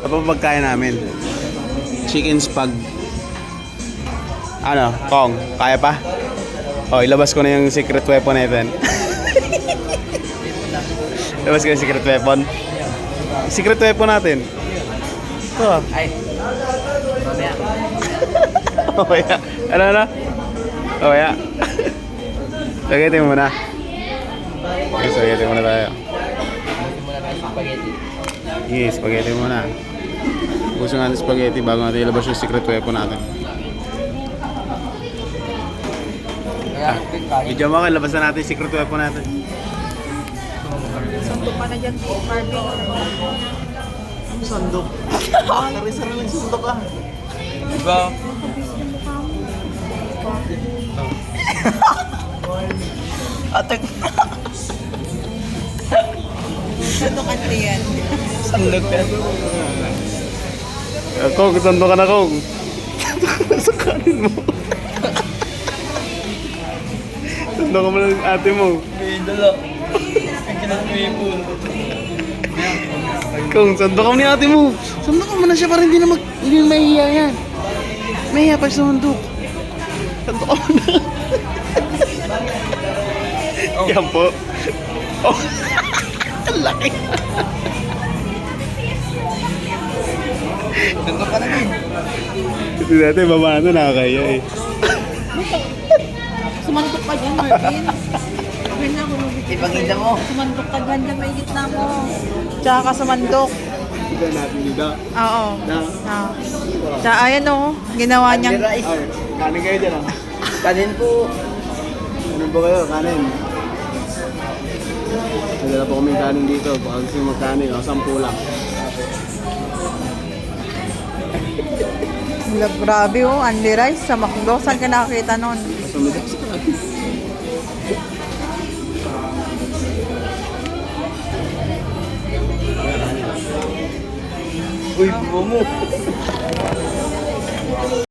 Ano pa pagkain namin? Chicken spag. Ano? Kong, kaya pa? O, ilabas ko na yung secret weapon natin. Ilabas ko yung secret weapon. Secret weapon natin. Ito ah. Ay. Mamaya. Mamaya. Ano? Mamaya. Spaghetti muna. Okay, spaghetti muna tayo. Muna tayo sa spaghetti. Yes, spaghetti muna. Gusto natin spaghetti bago natin ilabas yung secret weapon natin. Video mo ka, labas na natin yung secret weapon natin. Sandok ka na dyan, Marvin. Ang sandok. Sari-sari lang sandok ah. Diba? Atek. Sandok ante yan. Sandok yan. Kong, sandok ka na Kong. Sa kanin mo. Sandok ka mo ng ate mo. May dala. Ang kinag-maple. Kong, sandok ka mo ni ate mo. Sandok ka mo na siya para hindi na mahihiya yan. Mahihiya pa sa sandok. Sandok ka mo na. Yan po. Oh. Ang laki. Sandok ka na din. Kasi dati baba na nakakaya eh. Sumandok ka dyan, Marvin. Okay na ako. Ipagkita mo. Sumandok ka dyan, dyan may gitna mo. Tsaka ka sumandok. Ito natin dito. Oo. Na? Tsaka ayan o, ginawa niyang... Rice. Ay, kanin kayo dyan ah. Kanin po. Kanin po kayo, kanin. Nagdala po kami kanin dito. Baka gusto yung magkanin, 10 lang. Grabe oh, Andy Rice sa McDo. Saan ka nakakita nun? Sumidak sa kanin. Uy, bumo mo.